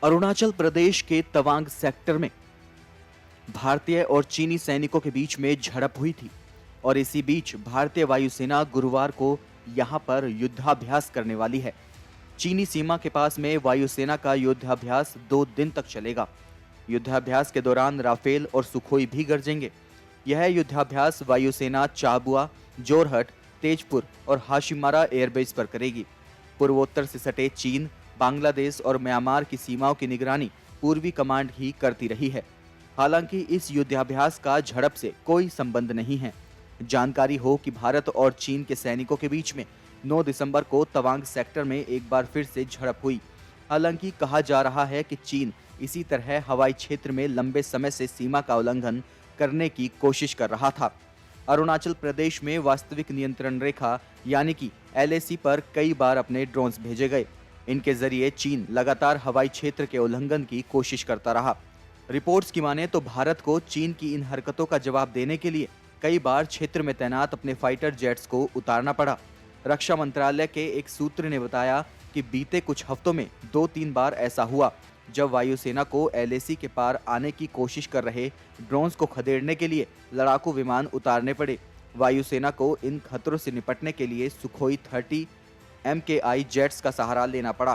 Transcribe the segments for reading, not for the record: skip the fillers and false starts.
अरुणाचल प्रदेश के तवांग सेक्टर में भारतीय और चीनी सैनिकों के बीच में झड़प हुई थी और इसी बीच भारतीय वायुसेना गुरुवार को यहां पर युद्धाभ्यास करने वाली है। चीनी सीमा के पास में वायुसेना का युद्धाभ्यास 2 दिन तक चलेगा। युद्धाभ्यास के दौरान राफेल और सुखोई भी गरजेंगे। यह युद्धाभ्यास वायुसेना चाबुआ, जोरहट, तेजपुर और हाशिमारा एयरबेस पर करेगी। पूर्वोत्तर से सटे चीन, बांग्लादेश और म्यांमार की सीमाओं की निगरानी पूर्वी कमांड ही करती रही है। हालांकि इस युद्धाभ्यास का झड़प से कोई संबंध नहीं है। जानकारी हो कि भारत और चीन के सैनिकों के बीच में 9 दिसंबर को तवांग सेक्टर में एक बार फिर से झड़प हुई। हालांकि कहा जा रहा है कि चीन इसी तरह हवाई क्षेत्र में लंबे समय से सीमा का उल्लंघन करने की कोशिश कर रहा था। अरुणाचल प्रदेश में वास्तविक नियंत्रण रेखा यानी कि LAC पर कई बार अपने ड्रोन्स भेजे गए। इनके जरिए चीन लगातार हवाई क्षेत्र के उल्लंघन की कोशिश करता रहा। रिपोर्ट्स की माने तो भारत को चीन की इन हरकतों का जवाब देने के लिए कई बार क्षेत्र में तैनात अपने फाइटर जेट्स को उतारना पड़ा। रक्षा मंत्रालय के एक सूत्र ने बताया कि बीते कुछ हफ्तों में 2-3 बार ऐसा हुआ जब वायुसेना को LAC के पार आने की कोशिश कर रहे ड्रोन्स को खदेड़ने के लिए लड़ाकू विमान उतारने पड़े। वायुसेना को इन खतरों से निपटने के लिए सुखोई 30 MKI जेट्स का सहारा लेना पड़ा।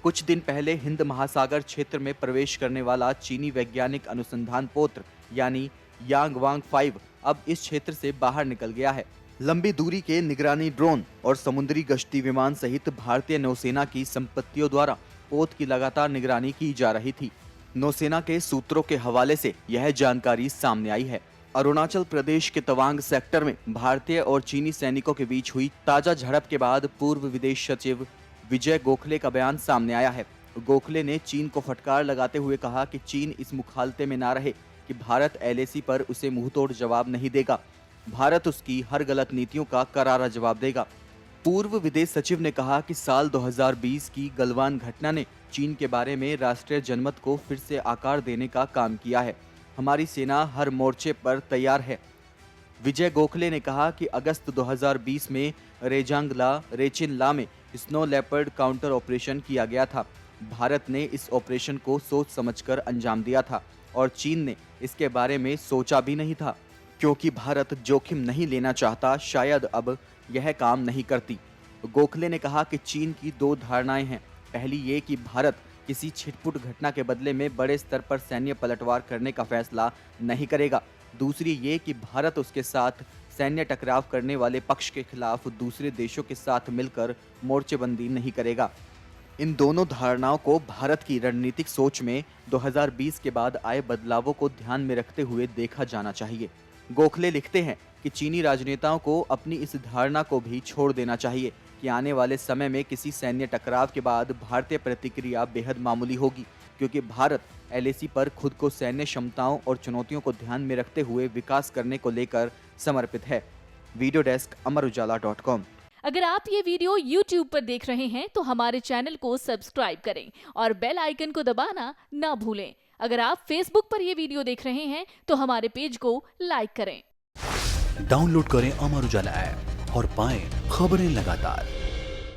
कुछ दिन पहले हिंद महासागर क्षेत्र में प्रवेश करने वाला चीनी वैज्ञानिक अनुसंधान पोत्र यानी यांगवांग 5 अब इस क्षेत्र से बाहर निकल गया है। लंबी दूरी के निगरानी ड्रोन और समुद्री गश्ती विमान सहित भारतीय नौसेना की संपत्तियों द्वारा पोत की लगातार निगरानी की जा रही थी। नौसेना के सूत्रों के हवाले से यह जानकारी सामने आई है। अरुणाचल प्रदेश के तवांग सेक्टर में भारतीय और चीनी सैनिकों के बीच हुई ताजा झड़प के बाद पूर्व विदेश सचिव विजय गोखले का बयान सामने आया है। गोखले ने चीन को फटकार लगाते हुए कहा कि चीन इस मुखालते में ना रहे कि भारत LAC पर उसे मुंहतोड़ जवाब नहीं देगा। भारत उसकी हर गलत नीतियों का करारा जवाब देगा। पूर्व विदेश सचिव ने कहा कि साल 2020 की गलवान घटना ने चीन के बारे में राष्ट्रीय जनमत को फिर से आकार देने का काम किया है। हमारी सेना हर मोर्चे पर तैयार है। विजय गोखले ने कहा कि अगस्त 2020 में रेचिनला में स्नो लेपर्ड काउंटर ऑपरेशन किया गया था। भारत ने इस ऑपरेशन को सोच समझकर अंजाम दिया था और चीन ने इसके बारे में सोचा भी नहीं था। क्योंकि भारत जोखिम नहीं लेना चाहता, शायद अब यह काम नहीं करती। गोखले ने कहा कि चीन की 2 धारणाएं हैं। पहली ये कि भारत किसी छिटपुट घटना के बदले में बड़े स्तर पर सैन्य पलटवार करने का फैसला नहीं करेगा। दूसरी ये कि भारत उसके साथ सैन्य टकराव करने वाले पक्ष के खिलाफ दूसरे देशों के साथ मिलकर मोर्चेबंदी नहीं करेगा। इन दोनों धारणाओं को भारत की रणनीतिक सोच में 2020 के बाद आए बदलावों को ध्यान में रखते हुए देखा जाना चाहिए। गोखले लिखते हैं कि चीनी राजनेताओं को अपनी इस धारणा को भी छोड़ देना चाहिए कि आने वाले समय में किसी सैन्य टकराव के बाद भारतीय प्रतिक्रिया बेहद मामूली होगी, क्योंकि भारत LAC पर खुद को सैन्य क्षमताओं और चुनौतियों को ध्यान में रखते हुए विकास करने को लेकर समर्पित है। Video desk amarujala.com। अगर आप ये वीडियो YouTube पर देख रहे हैं तो हमारे चैनल को सब्सक्राइब करें और बेल आइकन को दबाना ना भूलें। अगर आप Facebook पर ये वीडियो देख रहे हैं तो हमारे पेज को लाइक करें। डाउनलोड करें अमर उजाला ऐप और पाएं खबरें लगातार।